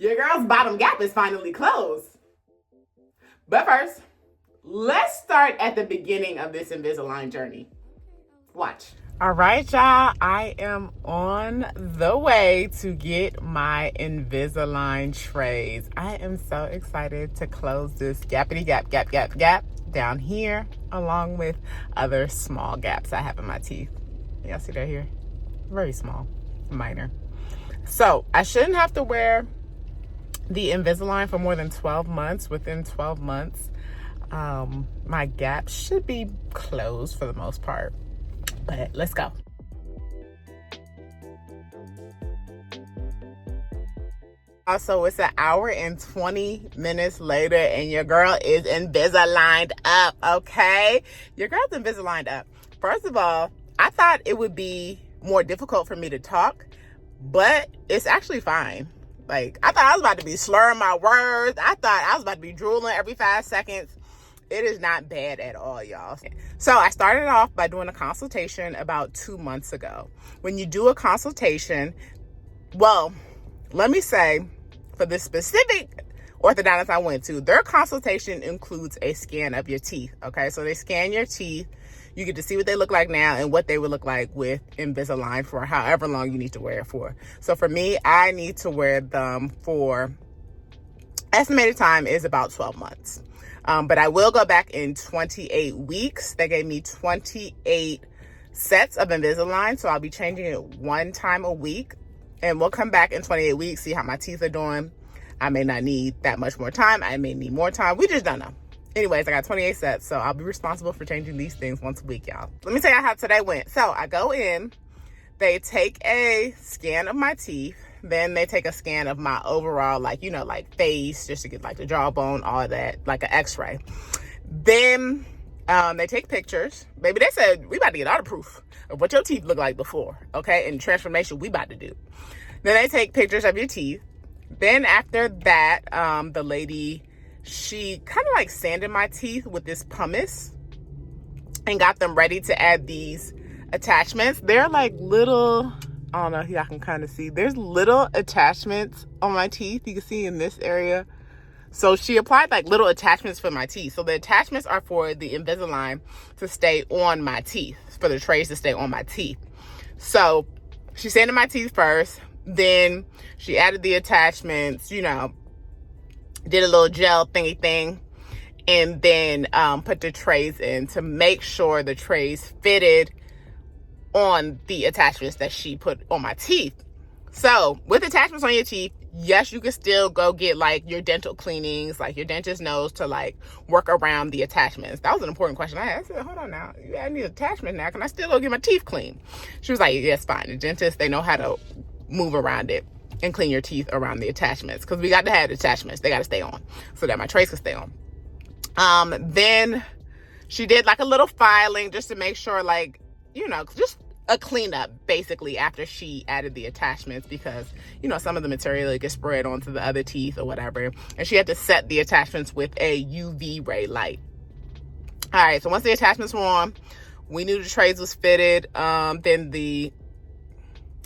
Your girl's bottom gap is finally closed. But first, let's start at the beginning of this Invisalign journey. Watch. All right, y'all. I am on the way to get my Invisalign trays. I am so excited to close this gappity gap down here, along with other small gaps I have in my teeth. Y'all see that here? Very small, minor. So I shouldn't have to wear the Invisalign for more than 12 months. Within 12 months, my gaps should be closed for the most part. But let's go. Also, it's an hour and 20 minutes later, and your girl is Invisaligned up, okay? Your girl's Invisaligned up. First of all, I thought it would be more difficult for me to talk, but it's actually fine. Like, I thought I was about to be slurring my words. I thought I was about to be drooling every 5 seconds. It is not bad at all, y'all. So I started off by doing a consultation about 2 months ago. When you do a consultation, well, let me say, for the specific orthodontist I went to, their consultation includes a scan of your teeth, okay? So they scan your teeth. You get to see what they look like now and what they would look like with Invisalign for however long you need to wear it for. So for me, I need to wear them for, estimated time is about 12 months. But I will go back in 28 weeks. They gave me 28 sets of Invisalign, so I'll be changing it 1 time a week. And we'll come back in 28 weeks, see how my teeth are doing. I may not need that much more time. I may need more time. We just don't know. Anyways, I got 28 sets, so I'll be responsible for changing these things once a week, y'all. Let me tell you how today went. So I go in, they take a scan of my teeth. Then they take a scan of my overall, like, you know, like face, just to get like the jawbone, all of that, like an x-ray. Then they take pictures. Baby, they said, we about to get all the proof of what your teeth look like before, okay? And the transformation we about to do. Then they take pictures of your teeth. Then after that, the lady, she kind of like sanded my teeth with this pumice and got them ready to add these attachments. They're like little, I don't know if y'all can kind of see. There's little attachments on my teeth. You can see in this area. So she applied like little attachments for my teeth. So the attachments are for the Invisalign to stay on my teeth, for the trays to stay on my teeth. So she sanded my teeth first. Then she added the attachments, you know, did a little gel thingy thing. And then put the trays in to make sure the trays fitted on the attachments that she put on my teeth. So with attachments on your teeth, yes, you can still go get like your dental cleanings, like your dentist knows to like work around the attachments. That was an important question I had. I said, hold on now, I need attachment now. Can I still go get my teeth cleaned? She was like, yes, fine. The dentist, they know how to move around it and clean your teeth around the attachments, because we got to have the attachments. They got to stay on so that my trays can stay on. Then she did like a little filing just to make sure, like, you know, just a cleanup basically after she added the attachments, because, you know, some of the material gets spread onto the other teeth or whatever. And she had to set the attachments with a UV ray light. All right, so once the attachments were on, we knew the trays was fitted. Then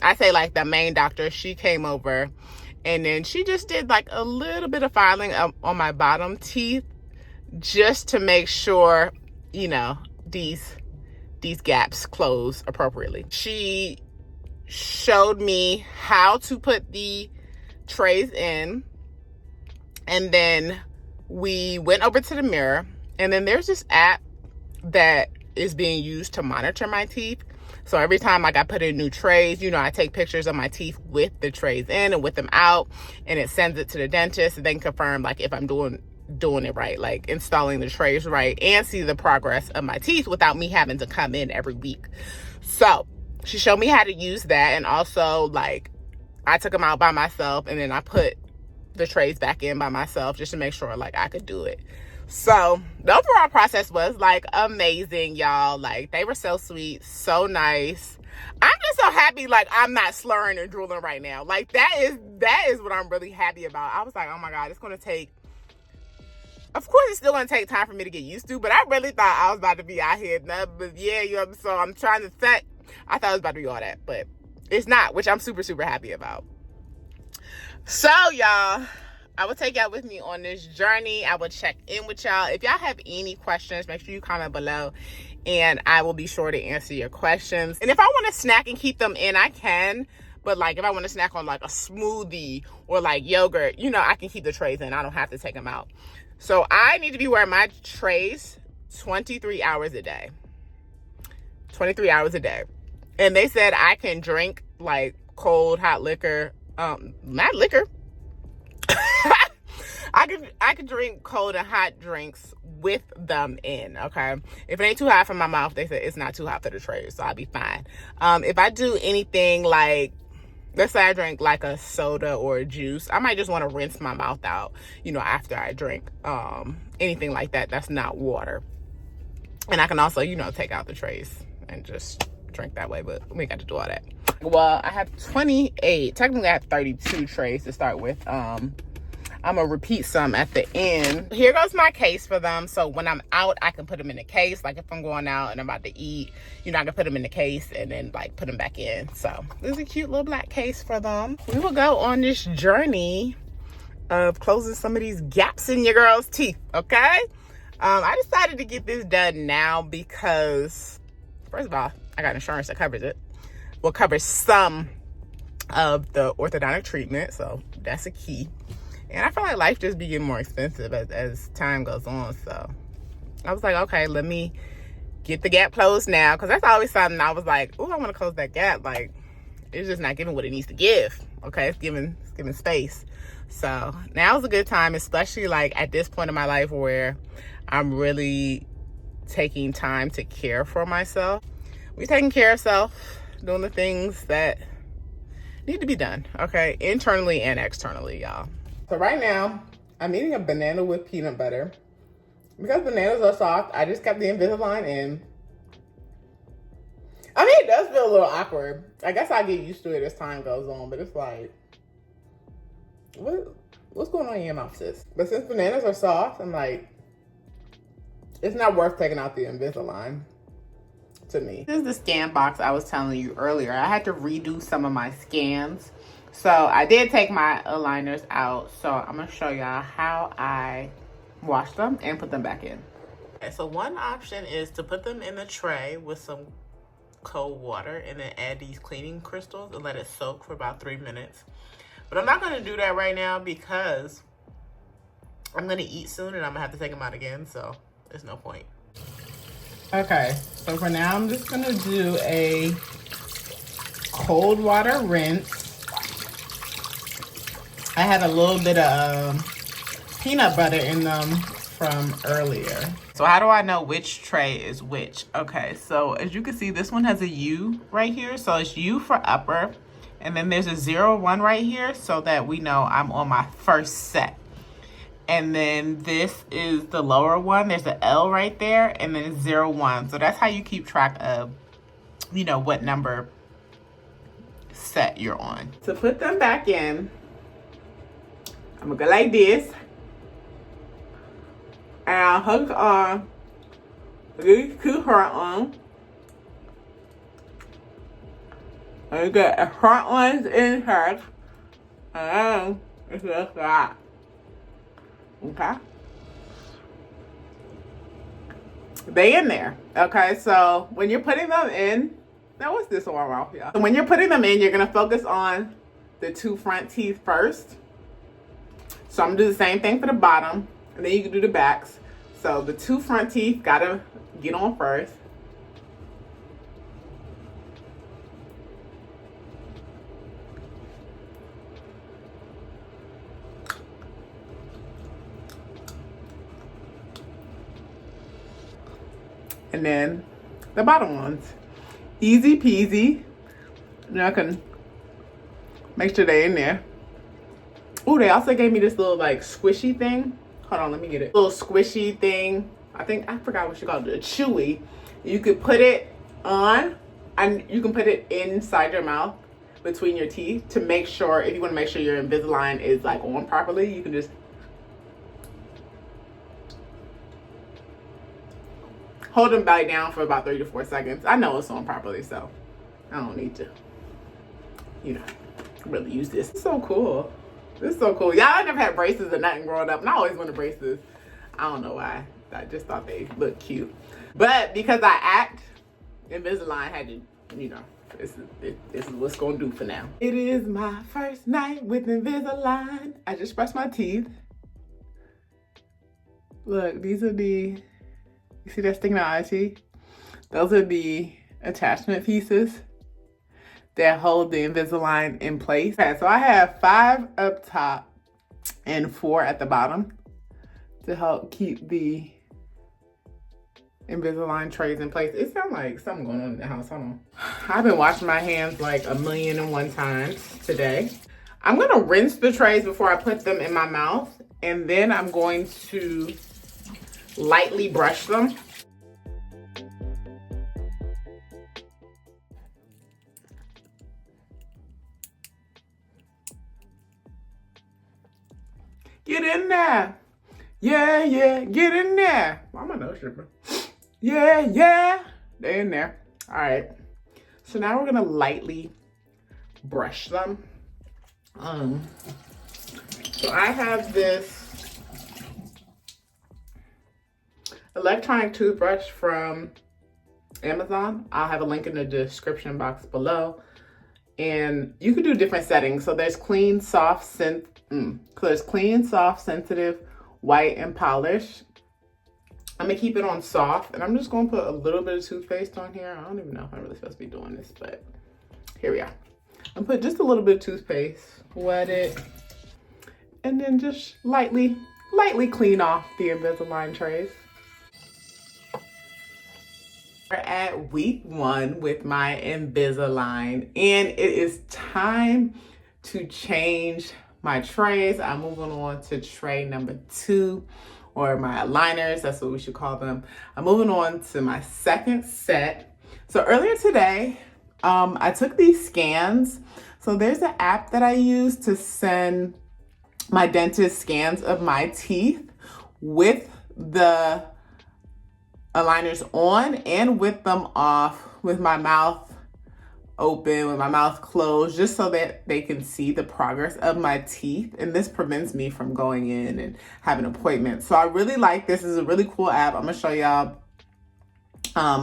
I say like the main doctor, she came over and then she just did like a little bit of filing on my bottom teeth just to make sure, you know, these gaps close appropriately. She showed me how to put the trays in, and then we went over to the mirror, and then there's this app that is being used to monitor my teeth. So every time like I put in new trays, you know, I take pictures of my teeth with the trays in and with them out, and it sends it to the dentist, and they can confirm like if I'm doing it right, like installing the trays right, and see the progress of my teeth without me having to come in every week. So she showed me how to use that, and also like I took them out by myself, and then I put the trays back in by myself just to make sure like I could do it. So the overall process was like amazing, y'all. Like they were so sweet, so nice. I'm just so happy like I'm not slurring and drooling right now. Like that is what I'm really happy about. I was like, oh my God, it's gonna take, of course it's still gonna take time for me to get used to, but I really thought I was about to be out here. But yeah, you know, so I'm trying to set, I thought it was about to be all that, but it's not, which I'm super, super happy about. So y'all, I will take y'all with me on this journey. I will check in with y'all. If y'all have any questions, make sure you comment below and I will be sure to answer your questions. And if I want to snack and keep them in, I can. But like if I want to snack on like a smoothie or like yogurt, you know, I can keep the trays in. I don't have to take them out. So I need to be wearing my trays 23 hours a day. 23 hours a day. And they said I can drink like cold, hot liquor. Not liquor. I could drink cold and hot drinks with them in, okay? If it ain't too hot for my mouth, they said it's not too hot for the trays, so I'll be fine. If I do anything like, let's say I drink like a soda or a juice, I might just want to rinse my mouth out, you know, after I drink anything like that that's not water. And I can also, you know, take out the trays and just drink that way, but we ain't got to do all that. Well, I have 28. Technically, I have 32 trays to start with. I'm going to repeat some at the end. Here goes my case for them. So when I'm out, I can put them in the case. Like if I'm going out and I'm about to eat, you know, I can put them in the case and then like put them back in. So this is a cute little black case for them. We will go on this journey of closing some of these gaps in your girl's teeth, okay? I decided to get this done now because, first of all, I got insurance that covers it. Will cover some of the orthodontic treatment, so that's a key. And I feel like life just be getting more expensive as time goes on, so I was like, okay, let me get the gap closed now, because that's always something I was like, oh, I want to close that gap. Like, it's just not giving what it needs to give, okay? It's giving space. So now is a good time, especially like at this point in my life where I'm really taking time to care for myself. We're taking care of self, doing the things that need to be done, okay? Internally and externally, y'all. So right now, I'm eating a banana with peanut butter. Because bananas are soft, I just kept the Invisalign in. I mean, it does feel a little awkward. I guess I'll get used to it as time goes on, but it's like, what's going on in your mouth, sis? But since bananas are soft, I'm like, it's not worth taking out the Invisalign. To me. This is the scan box I was telling you earlier. I had to redo some of my scans. So I did take my aligners out. So I'm going to show y'all how I wash them and put them back in. Okay, so one option is to put them in a tray with some cold water and then add these cleaning crystals and let it soak for about 3 minutes. But I'm not going to do that right now because I'm going to eat soon and I'm going to have to take them out again. So there's no point. Okay, so for now, I'm just gonna do a cold water rinse. I had a little bit of peanut butter in them from earlier. So how do I know which tray is which? Okay, so as you can see, this one has a U right here. So it's U for upper, and then there's a 0-1 right here so that we know I'm on my first set. And then this is the lower one. There's an L right there, and then 0-1. So that's how you keep track of, you know, what number set you're on. To put them back in, I'm gonna go like this. And I'll hook on these two front ones. And you get the front ones in first. And then it's just that. Okay, they in there. Okay, so when you're putting them in, now what's this one off, y'all? So when you're putting them in, you're gonna focus on the two front teeth first. So I'm gonna do the same thing for the bottom, and then you can do the backs. So the two front teeth gotta get on first. And then the bottom ones. Easy peasy. Now I can make sure they're in there. Oh, they also gave me this little like squishy thing. Hold on, let me get it. Little squishy thing. I forgot what you call it. A chewy. You could put it on and you can put it inside your mouth between your teeth to make sure, if you want to make sure your Invisalign is like on properly, you can just hold them back down for about 3 to 4 seconds. I know it's on properly, so I don't need to, you know, really use this. It's so cool. This is so cool. Y'all, I never had braces or nothing growing up, and I always wanted braces. I don't know why. I just thought they looked cute. But because I act, Invisalign had to, you know, this is what's going to do for now. It is my first night with Invisalign. I just brushed my teeth. Look, these are the, you see that sticking out teeth? Those are the attachment pieces that hold the Invisalign in place. Okay, so I have 5 up top and 4 at the bottom to help keep the Invisalign trays in place. It sounds like something going on in the house. Hold on. I've been washing my hands like 1,000,001 times today. I'm gonna rinse the trays before I put them in my mouth, and then I'm going to lightly brush them. Get in there. Yeah, yeah, get in there. Why am I nose dripping? Yeah, yeah, they're in there. All right, so now we're gonna lightly brush them. So I have this electronic toothbrush from Amazon. I'll have a link in the description box below. And you can do different settings. So there's clean, soft, sensitive, white, and polish. I'm gonna keep it on soft, and I'm just gonna put a little bit of toothpaste on here. I don't even know if I'm really supposed to be doing this, but here we are. I'm put just a little bit of toothpaste, wet it, and then just lightly clean off the Invisalign trays. We're at week 1 with my Invisalign, and it is time to change my trays. I'm moving on to tray number 2, or my aligners, that's what we should call them. I'm moving on to my second set. So earlier today, I took these scans. So there's an app that I use to send my dentist scans of my teeth with the aligners on and with them off, with my mouth open, with my mouth closed, just so that they can see the progress of my teeth. And this prevents me from going in and having appointments. So I really like this. This is a really cool app. I'm gonna show y'all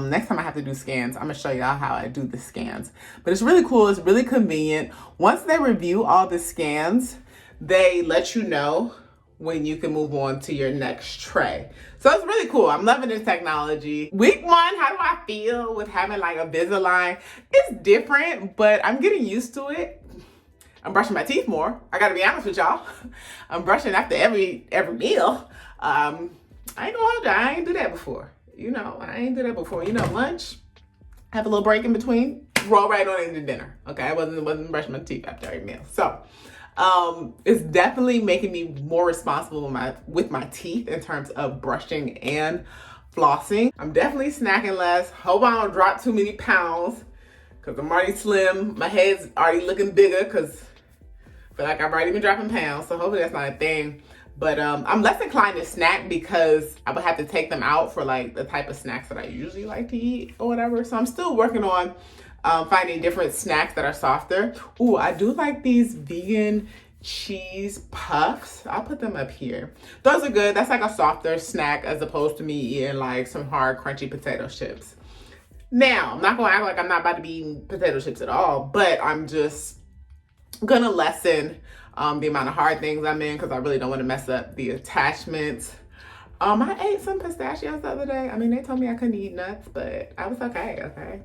next time I have to do scans. I'm gonna show y'all how I do the scans. But it's really cool, it's really convenient. Once they review all the scans, they let you know when you can move on to your next tray. So it's really cool. I'm loving this technology. Week 1, how do I feel with having like a Invisalign? It's different, but I'm getting used to it. I'm brushing my teeth more. I gotta be honest with y'all. I'm brushing after every meal. I ain't gonna hold you, I ain't do that before. You know, I ain't do that before. You know, lunch, have a little break in between, roll right on into dinner. Okay, I wasn't brushing my teeth after every meal. So it's definitely making me more responsible with my teeth in terms of brushing and flossing. I'm definitely snacking less. Hope I don't drop too many pounds because I'm already slim. My head's already looking bigger because I feel like I've already been dropping pounds. So hopefully that's not a thing. But I'm less inclined to snack because I would have to take them out for like the type of snacks that I usually like to eat or whatever. So I'm still working on finding different snacks that are softer. Ooh, I do like these vegan cheese puffs. I'll put them up here. Those are good. That's like a softer snack as opposed to me eating like some hard crunchy potato chips. Now, I'm not gonna act like I'm not about to be eating potato chips at all, but I'm just gonna lessen the amount of hard things I'm in because I really don't want to mess up the attachments. I ate some pistachios the other day. I mean, they told me I couldn't eat nuts, but I was okay.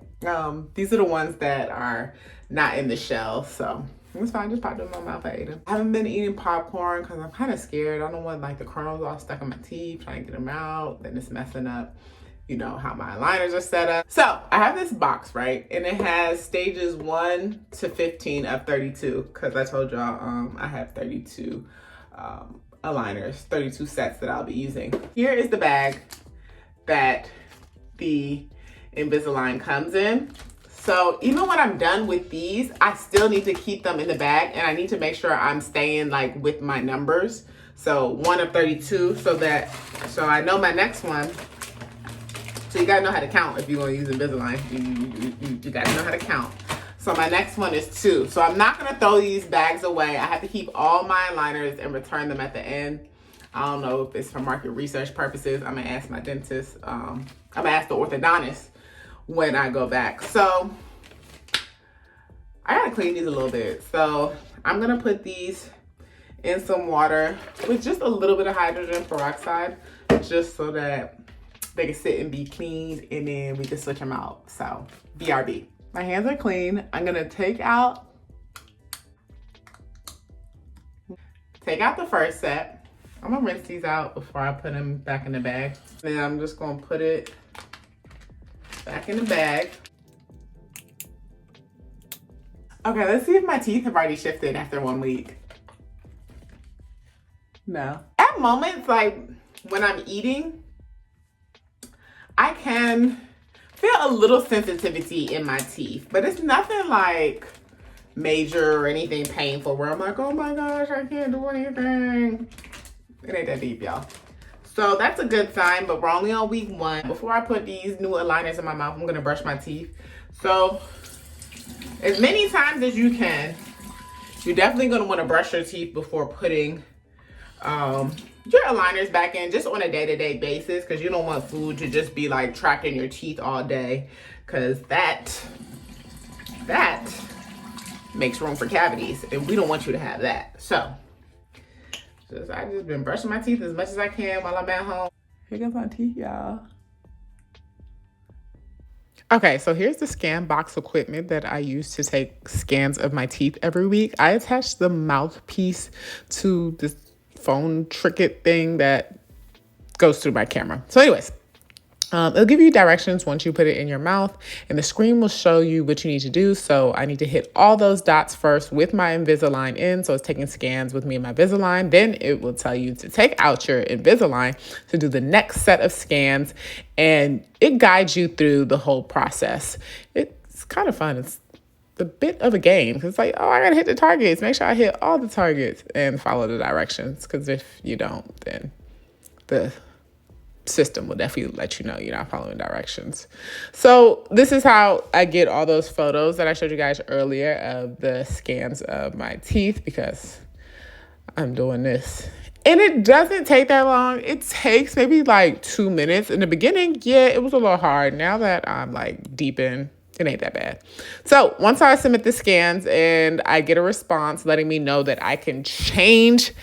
These are the ones that are not in the shell, so it's fine. Just popped them in my mouth. I ate them. I haven't been eating popcorn because I'm kind of scared. I don't want like the kernels all stuck in my teeth, trying to get them out. Then it's messing up, you know, how my aligners are set up. So I have this box, right? And it has stages 1 to 15 of 32 because I told y'all I have 32 aligners, 32 sets that I'll be using. Here is the bag that the Invisalign comes in. So even when I'm done with these, I still need to keep them in the bag and I need to make sure I'm staying like with my numbers. So 1 of 32 so I know my next one. So you gotta know how to count if you're gonna use Invisalign. You gotta know how to count. So my next one is 2. So I'm not gonna throw these bags away. I have to keep all my aligners and return them at the end. I don't know if it's for market research purposes. I'm gonna ask my dentist. I'm gonna ask the orthodontist when I go back. So I gotta clean these a little bit. So I'm gonna put these in some water with just a little bit of hydrogen peroxide, just so that they can sit and be cleaned, and then we can switch them out. So BRB. My hands are clean. I'm gonna take out the first set. I'm gonna rinse these out before I put them back in the bag. Then I'm just gonna put it back in the bag. Okay, let's see if my teeth have already shifted after 1 week. No. At moments, like when I'm eating, I can feel a little sensitivity in my teeth, but it's nothing like major or anything painful where I'm like, oh my gosh, I can't do anything. It ain't that deep, y'all. So that's a good sign, but we're only on week 1. Before I put these new aligners in my mouth, I'm gonna brush my teeth. So as many times as you can, you're definitely gonna wanna brush your teeth before putting your aligners back in, just on a day-to-day basis, because you don't want food to just be like trapped in your teeth all day, because that makes room for cavities, and we don't want you to have that. So I just been brushing my teeth as much as I can while I'm at home. Here goes my teeth, y'all. Okay, so here's the scan box equipment that I use to take scans of my teeth every week. I attached the mouthpiece to this phone trinket thing that goes through my camera. So anyways, it'll give you directions once you put it in your mouth, and the screen will show you what you need to do. So I need to hit all those dots first with my Invisalign in. So it's taking scans with me and my Invisalign. Then it will tell you to take out your Invisalign to do the next set of scans, and it guides you through the whole process. It's kind of fun. It's a bit of a game. It's like, oh, I gotta hit the targets. Make sure I hit all the targets and follow the directions. Because if you don't, then the system will definitely let you know you're not following directions. So this is how I get all those photos that I showed you guys earlier of the scans of my teeth, because I'm doing this. And it doesn't take that long. It takes maybe like 2 minutes. In the beginning, yeah, it was a little hard. Now that I'm like deep in, it ain't that bad. So once I submit the scans and I get a response letting me know that I can change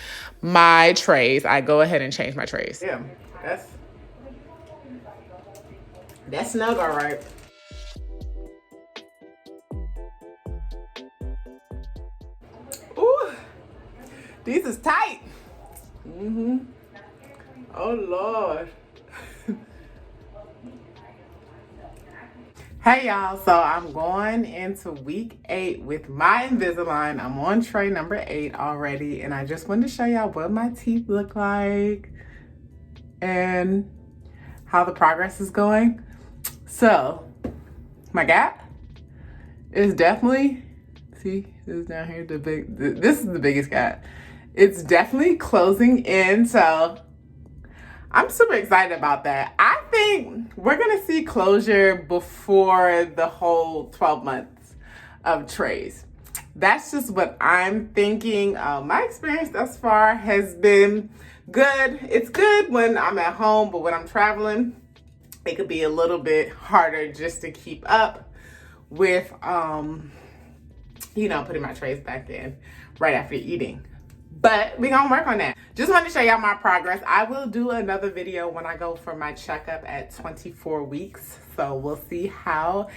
my trays, I go ahead and change my trays. Yeah, that's snug, all right. Ooh, these is tight. Oh Lord. Hey y'all, so I'm going into week 8 with my Invisalign. I'm on tray number 8 already, and I just wanted to show y'all what my teeth look like and how the progress is going. So my gap is definitely, see this is down here, this is the biggest gap. It's definitely closing in, so I'm super excited about that. I think we're gonna see closure before the whole 12 months of trays. That's just what I'm thinking. My experience thus far has been good. It's good when I'm at home, but when I'm traveling, it could be a little bit harder just to keep up with, putting my trays back in right after eating. But we're gonna work on that. Just wanted to show y'all my progress. I will do another video when I go for my checkup at 24 weeks. So we'll see how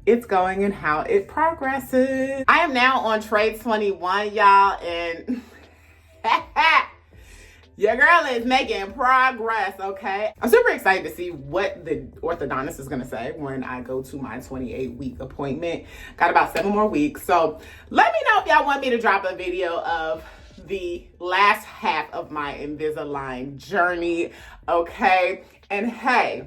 it's going and how it progresses. I am now on tray 21, y'all, and your girl is making progress, okay? I'm super excited to see what the orthodontist is gonna say when I go to my 28-week appointment. Got about 7 more weeks. So let me know if y'all want me to drop a video of the last half of my Invisalign journey, okay? And hey,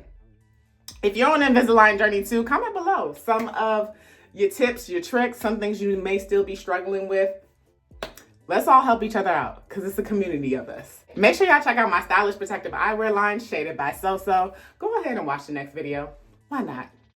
if you're on an Invisalign journey too, comment below some of your tips, your tricks, some things you may still be struggling with. Let's all help each other out, because it's a community of us. Make sure y'all check out my stylish protective eyewear line, shaded by So. Go ahead and watch the next video. Why not?